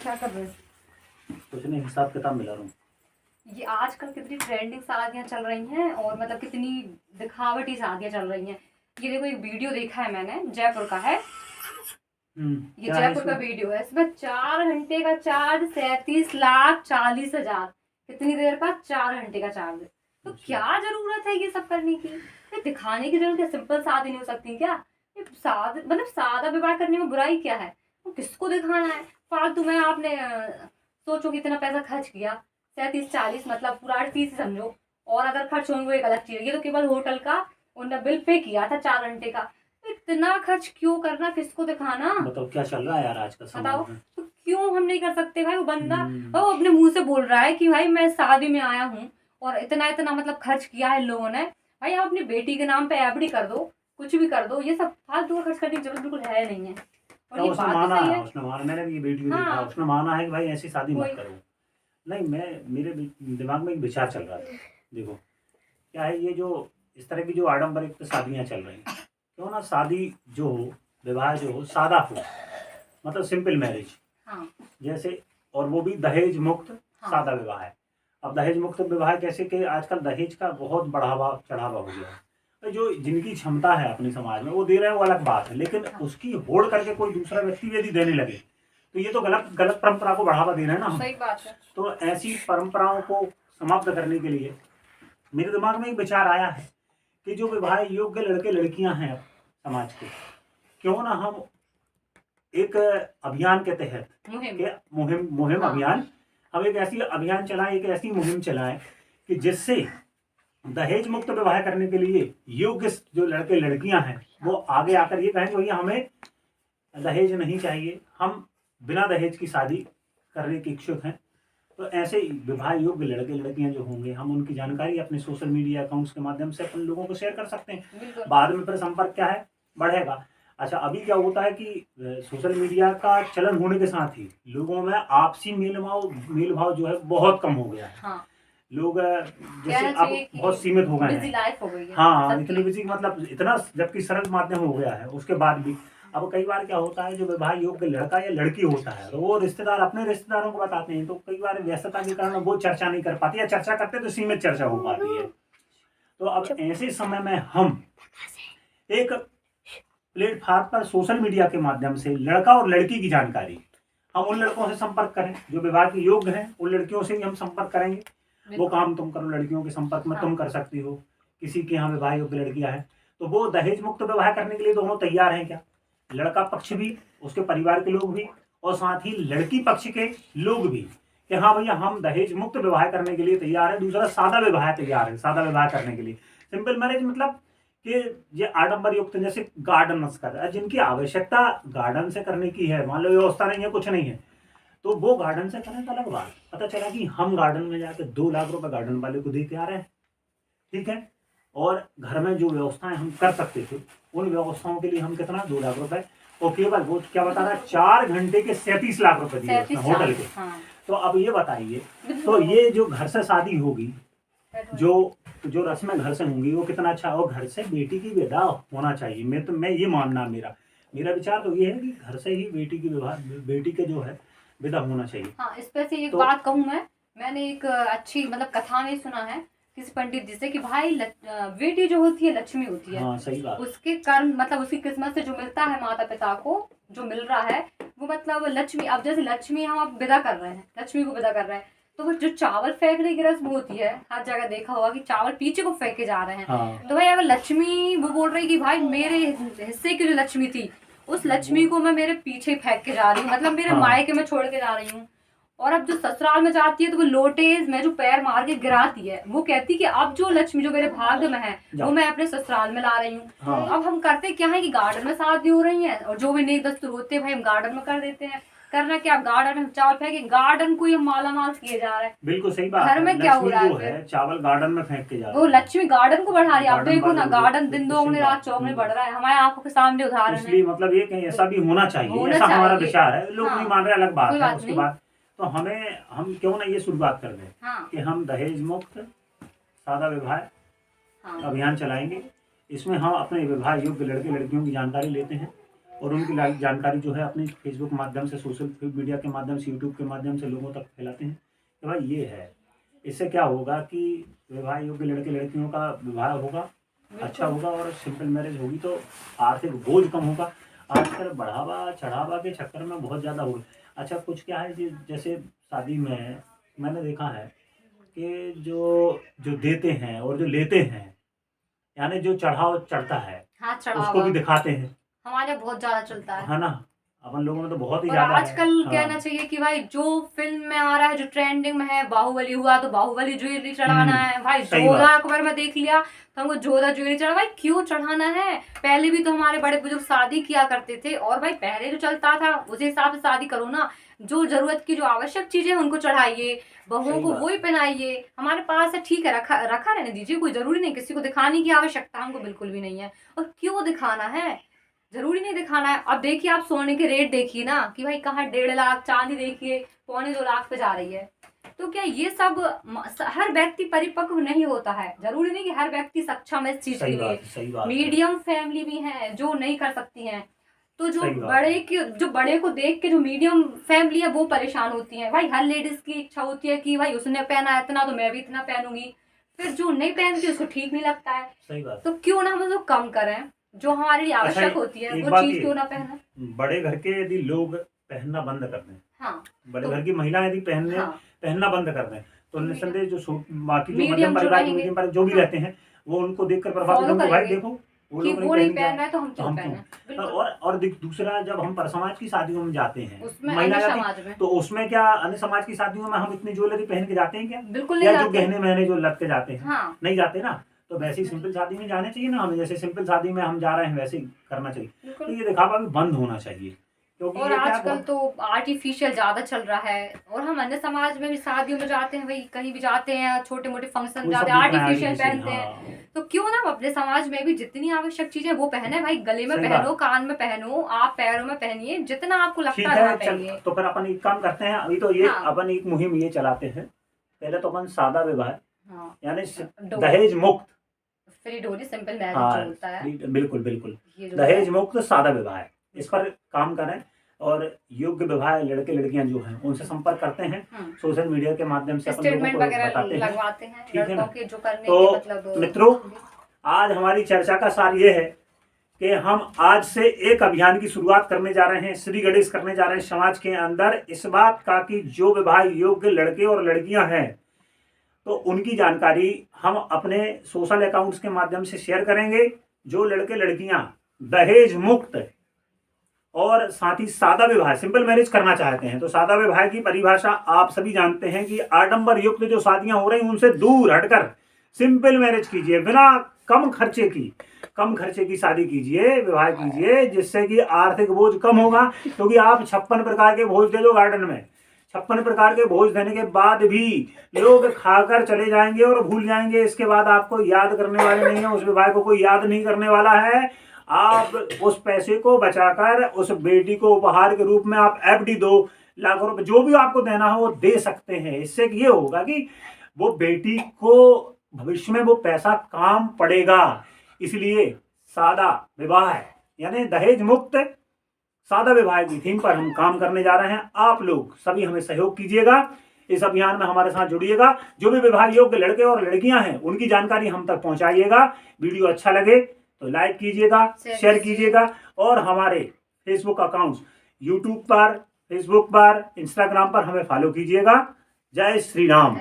क्या कर रहे हैं? कुछ नहीं, हिसाब किताब मिला रहा हूँ। ये आजकल कितनी ट्रेंडिंग शादियां चल रही हैं और मतलब कितनी दिखावटी शादियां चल रही हैं। ये देखो, एक वीडियो देखा है मैंने, जयपुर का है। ये क्या है जयपुर का इसमें? वीडियो है। इसमें 4 घंटे का चार्ज 37,40,000। कितनी देर का? 4 घंटे का चार्ज। तो अच्छा। क्या जरूरत है ये सब करने की? ये दिखाने की जरूरत है? सिंपल शादी नहीं हो सकती क्या? ये मतलब सादा विवाह करने में बुराई क्या है? वो किसको दिखाना है? फालतू में आपने सोचो कि इतना पैसा खर्च किया, 37,40 मतलब पूरा 38 ही समझो। और अगर खर्च होंगे वो एक अलग चीज है। ये तो केवल होटल का उन्होंने बिल पे किया था 4 घंटे का। इतना खर्च क्यों करना? किसको दिखाना? बताओ क्या चल रहा है यार आजकल बताओ। समाज में। तो क्यों हम नहीं कर सकते भाई? वो बंदा हम्म। वो अपने मुंह से बोल रहा है कि भाई मैं शादी में आया हूँ और इतना इतना मतलब खर्च किया है लोगों ने। भाई आप अपनी बेटी के नाम पे एफडी कर दो, कुछ भी कर दो। ये सब फालतू का खर्च करने की जरूरत बिल्कुल है नहीं है। और क्या ये उसने बात भी माना सही है? है। उसने माना, मैंने भी ये वीडियो देखा, हाँ। उसने माना है कि भाई ऐसी शादी मत कोई। करो। नहीं, मेरे दिमाग में एक विचार चल रहा था। देखो क्या है, ये जो इस तरह की जो आडंबरिक शादियां चल रही हैं, क्यों ना शादी जो हो, विवाह जो हो, सादा हो। मतलब सिंपल मैरिज हाँ। जैसे, और वो भी दहेज मुक्त हाँ। सादा विवाह है। अब दहेज मुक्त विवाह कैसे कि आजकल दहेज का बहुत बढ़ावा चढ़ावा हो गया है। तो जो जिनकी क्षमता है अपने समाज में वो दे रहे हैं, वो अलग बात है, लेकिन हाँ। उसकी होड़ करके कोई दूसरा व्यक्ति यदि देने लगे तो ये तो गलत गलत परंपरा को बढ़ावा देना है ना हम। सही बात है। तो ऐसी परंपराओं को समाप्त करने के लिए मेरे दिमाग में एक विचार आया है कि जो विवाह योग्य लड़के लड़कियां हैं समाज के, क्यों ना हम एक अभियान के तहत मुहिम। के मुहिम मुहिम हाँ। अभियान, हम एक ऐसी अभियान चलाएं, एक ऐसी मुहिम चलाएं कि जिससे दहेज मुक्त विवाह करने के लिए योग्य जो लड़के लड़कियां हैं वो आगे आकर ये कहें कि भैया हमें दहेज नहीं चाहिए, हम बिना दहेज की शादी करने के इच्छुक हैं। तो ऐसे विवाह योग्य लड़के लड़कियां जो होंगे, हम उनकी जानकारी अपने सोशल मीडिया अकाउंट्स के माध्यम से अपन लोगों को शेयर कर सकते हैं। बाद में फिर संपर्क क्या है, बढ़ेगा। अच्छा, अभी क्या होता है कि सोशल मीडिया का चलन होने के साथ ही लोगों में आपसी मेल भाव जो है बहुत कम हो गया है। हाँ। लोग जैसे कहना अब चाहिए कि बहुत सीमित हो गए बिजी हैं। लाइफ हो गई है हाँ, सबकी। इतनी बिजी, मतलब इतना जबकि सरल माध्यम हो गया है, उसके बाद भी अब कई बार क्या होता है, जो विवाह योग्य लड़का या लड़की होता है तो वो रिश्तेदार अपने रिश्तेदारों को बताते हैं, तो कई बार व्यस्तता के कारण वो चर्चा नहीं कर पाती, या चर्चा करते तो सीमित चर्चा हो पाती है। तो अब ऐसे समय में हम एक प्लेटफॉर्म पर सोशल मीडिया के माध्यम से लड़का और लड़की की जानकारी, हम उन लड़कों से संपर्क करें जो विवाह के योग्य हैं, उन लड़कियों से ही हम संपर्क करेंगे। वो काम तुम करो, लड़कियों के संपर्क में तुम कर सकती हो। किसी के यहाँ विवाह योग्य लड़कियां हैं तो वो दहेज मुक्त विवाह करने के लिए दोनों तैयार हैं क्या? लड़का पक्ष भी, उसके परिवार के लोग भी, और साथ ही लड़की पक्ष के लोग भी, कि हाँ भैया हम दहेज मुक्त विवाह करने के लिए तैयार है। दूसरा सादा विवाह तैयार है, सादा विवाह करने के लिए। सिंपल मैरिज मतलब कि ये आडंबर युक्त, जैसे गार्डन कर, जिनकी आवश्यकता गार्डन से करने की है, मान लो व्यवस्था नहीं है, कुछ नहीं है, तो वो गार्डन से करें तो अलग बात। पता चला कि हम गार्डन में जाकर 2 लाख रुपए गार्डन वाले को दे के आ रहे हैं, ठीक है, और घर में जो व्यवस्थाएं हम कर सकते थे उन व्यवस्थाओं के लिए हम कितना 2 लाख रुपए, और केवल वो क्या बता रहा है, 4 घंटे के 37 लाख रुपए दिए उसने होटल के। हाँ। तो अब ये बताइए, तो ये जो घर से शादी होगी, जो जो रस्में घर से होंगी, वो कितना अच्छा, और घर से बेटी की विदा होना चाहिए। मैं ये मानना, मेरा मेरा विचार तो ये है कि घर से ही बेटी की विवाह, बेटी के जो है विदा होना चाहिए। हाँ, इस पे से एक तो बात कहूँ मैंने एक अच्छी मतलब कथा में सुना है किसी पंडित जी से कि भाई बेटी जो होती है लक्ष्मी होती है। हाँ, सही बात। उसके कर्म मतलब उसकी किस्मत से जो मिलता है माता पिता को, जो मिल रहा है वो मतलब लक्ष्मी। अब जैसे लक्ष्मी हम अब विदा कर रहे हैं, लक्ष्मी को विदा कर रहे हैं, तो वो जो चावल फेंकने की रस्म होती है, हर जगह देखा होगा कि चावल पीछे को फेंके जा रहे हैं। हाँ। तो भाई अगर लक्ष्मी वो बोल रही कि भाई मेरे हिस्से की जो लक्ष्मी थी, उस लक्ष्मी को मैं मेरे पीछे फेंक के जा रही हूँ, मतलब मेरे मायके में छोड़ के जा रही हूँ। और अब जो ससुराल में जाती है तो वो लोटे में जो पैर मार के गिराती है, वो कहती कि अब जो लक्ष्मी जो मेरे भाग्य में है वो मैं अपने ससुराल में ला रही हूँ। हाँ। अब हम करते क्या है कि गार्डन में शादी हो रही है और जो भी नेक दस्तूर होते हैं भाई हम गार्डन में कर देते हैं। करना क्या, गार्डन में चावल फेंके, गार्डन को ही माला माल किए जा रहे हैं। बिल्कुल सही बात घर में क्या हो रहा है, चावल गार्डन में फेंक के जा रहे वो हैं। लक्ष्मी गार्डन को बढ़ा रही है। अब देखो ना, गार्डन दिन बिल्कुल दोगुने सही रात बात। चौगुने बढ़ रहा है, हमारे आंखों के सामने उदाहरण है। इसलिए मतलब ये कहीं ऐसा भी होना चाहिए, ऐसा हमारा विचार है। लोग नहीं मान रहे, अलग बात है। उसके बाद तो हम क्यों ना ये शुरुआत कर दें कि हम दहेज मुक्त सादा विवाह अभियान चलाएंगे। इसमें हम अपने विवाह योग्य लड़के लड़कियों की जानकारी लेते हैं और उनकी जानकारी जो है अपनी फेसबुक माध्यम से, सोशल मीडिया के माध्यम से, यूट्यूब के माध्यम से लोगों तक फैलाते हैं कि भाई ये है। इससे क्या होगा कि विवाह योग्य लड़के लड़कियों का विवाह होगा, अच्छा होगा, और सिंपल मैरिज होगी तो आर्थिक बोझ कम होगा। आजकल बढ़ावा चढ़ावा के चक्कर में बहुत ज़्यादा हो गया। अच्छा, कुछ क्या है कि जैसे शादी में मैंने देखा है कि जो जो देते हैं और जो लेते हैं, यानी जो चढ़ाव चढ़ता है हाँ, उसको चढ़ावा भी दिखाते हैं, हमारे यहाँ बहुत ज्यादा चलता है। है ना। अपन लोगों में तो बहुत ही और ज़्यादा है। आजकल हाँ। कहना चाहिए कि भाई जो फिल्म में आ रहा है, जो ट्रेंडिंग में है, बाहुबली हुआ तो बाहुबली ज्वेलरी चढ़ाना है भाई, सही जोधा बात। अकबर में देख लिया तो हमको जोधा ज्वेलरी चढ़ा। भाई क्यों चढ़ाना है? पहले भी तो हमारे बड़े बुजुर्ग शादी किया करते थे, और भाई पहले जो चलता था उसी हिसाब से शादी करो ना। जो जरूरत की, जो आवश्यक चीजें हैं उनको चढ़ाइए, बहुओं सही को बात वही पहनाइए। हमारे पास है, ठीक है, रखा रखा रहने दीजिए, कोई जरूरी नहीं, किसी को दिखाने की आवश्यकता हमको बिल्कुल भी नहीं है। और क्यों दिखाना है? जरूरी नहीं दिखाना है। अब देखिए, आप सोने के रेट देखिए ना कि भाई कहाँ 1.5 लाख, चांदी देखिए 1.25 लाख पे जा रही है। तो क्या ये सब हर व्यक्ति परिपक्व नहीं होता है? जरूरी नहीं कि हर व्यक्ति सक्षम है इस चीज के सही लिए। बात सही बात है। मीडियम फैमिली भी है जो नहीं कर सकती हैं, तो जो सही बात बड़े के, जो बड़े को देख के जो मीडियम फैमिली है वो परेशान होती है। भाई हर लेडीज की इच्छा होती है कि भाई उसने पहना है इतना तो मैं भी इतना पहनूंगी, फिर जो नहीं पहनती उसको ठीक नहीं लगता है। सही बात। तो क्यों ना हम उसको कम करें, जो हमारे लिए अच्छा, आवश्यक होती है एक वो बात चीज ये, क्यों ना पहने। बड़े घर के यदि लोग पहनना बंद कर दें, हाँ, बड़े तो घर की महिलाएं यदि हाँ, पहनना बंद कर दें, तो निस्संदेह जो बाकी जो मध्यम मीडियम जो परिवार के, रहेंगे, मीडियम परिवार जो भी हाँ, रहते हैं, वो उनको देखकर प्रभावित फॉलो होंगे, भाई करेंगे देखो वो कि लोग वो नहीं पहन पहन रहा रहा है तो हम तो क्यों हम पहने। क्यों। बिल्कुल। और दूसरा, जब हम पर समाज की शादियों में जाते हैं, उसमें महिला अन्य जाती, समाज में तो उसमें क्या अन्य समाज की शादियों में हम इतनी ज्वेलरी पहन के जाते हैं क्या? बिल्कुल नहीं या जो जाते। गहने महने जो लग के जाते हैं, हाँ, नहीं जाते ना। तो वैसे ही सिंपल शादी में जाने चाहिए ना हमें, जैसे सिंपल शादी में हम जा रहे हैं वैसे ही करना चाहिए। तो बिल्कुल। ये दिखावा भी बंद होना चाहिए, क्योंकि और ये क्या आजकल तो आर्टिफिशियल ज्यादा चल रहा है। और हम अन्य समाज में भी शादियों में जाते हैं, भाई कहीं भी जाते हैं, छोटे मोटे फंक्शन वो जाते सब हैं, दिख रहा है आर्टिफिशियल artificial, पहनते हैं। हाँ। तो क्यों ना हम अपने समाज में भी जितनी आवश्यक चीजें वो पहने। भाई गले में सही पहनो, बात। कान में पहनो, आप पैरों में पहनिए, जितना आपको ठीक लगता है है, वहाँ चल पहनिए। तो फिर अपन एक काम करते हैं, अभी तो ये हाँ, अपन एक मुहिम ये चलाते हैं। पहले तो अपन सादा विवाह, हाँ, यानी डो दहेज मुक्त, फ्री डोरी सिंपल मैरिज हाँ, जो होता है, बिल्कुल बिल्कुल, ये जो दहेज है, मुक्त सादा विवाह है, इस पर काम करें। और योग्य विवाह लड़के लड़कियां जो हैं उनसे संपर्क करते हैं, सोशल मीडिया के माध्यम से अपन लोगों स्टेटमेंट को वगैरह बताते हैं, लगवाते हैं ठीक है लड़कों ना। के जो करने तो के मतलब। मित्रों, आज हमारी चर्चा का सार ये है कि हम आज से एक अभियान की शुरुआत करने जा रहे हैं, श्री गणेश करने जा रहे हैं समाज के अंदर, इस बात का कि जो विवाह योग्य लड़के और लड़कियां हैं तो उनकी जानकारी हम अपने सोशल अकाउंट्स के माध्यम से शेयर करेंगे। जो लड़के लड़कियां दहेज मुक्त और साथ ही सादा विवाह, सिंपल मैरिज करना चाहते हैं, तो सादा विवाह की परिभाषा आप सभी जानते हैं कि आडंबर युक्त जो शादियां हो रही उनसे दूर हटकर सिंपल मैरिज कीजिए, बिना कम खर्चे की शादी कीजिए, विवाह कीजिए, जिससे कि आर्थिक बोझ कम होगा। क्योंकि आप 56 प्रकार के भोज दे दो गार्डन में, 56 प्रकार के भोज देने के बाद भी लोग खाकर चले जाएंगे और भूल जाएंगे। इसके बाद आपको याद करने वाले नहीं है, उस विवाह को कोई याद नहीं करने वाला है। आप उस पैसे को बचाकर उस बेटी को उपहार के रूप में आप एफडी 2 लाख रुपए जो भी आपको देना हो वो दे सकते हैं। इससे ये होगा कि वो बेटी को भविष्य में वो पैसा काम पड़ेगा। इसलिए सादा विवाह यानी दहेज मुक्त सादा विवाह की थीम पर हम काम करने जा रहे हैं। आप लोग सभी हमें सहयोग कीजिएगा, इस अभियान में हमारे साथ जुड़िएगा। जो भी विवाह योग्य लड़के और लड़कियां हैं उनकी जानकारी हम तक पहुंचाइएगा। वीडियो अच्छा लगे तो लाइक कीजिएगा, शेयर कीजिएगा, और हमारे फेसबुक अकाउंट्स यूट्यूब पर, फेसबुक पर, इंस्टाग्राम पर हमें फॉलो कीजिएगा। जय श्री राम।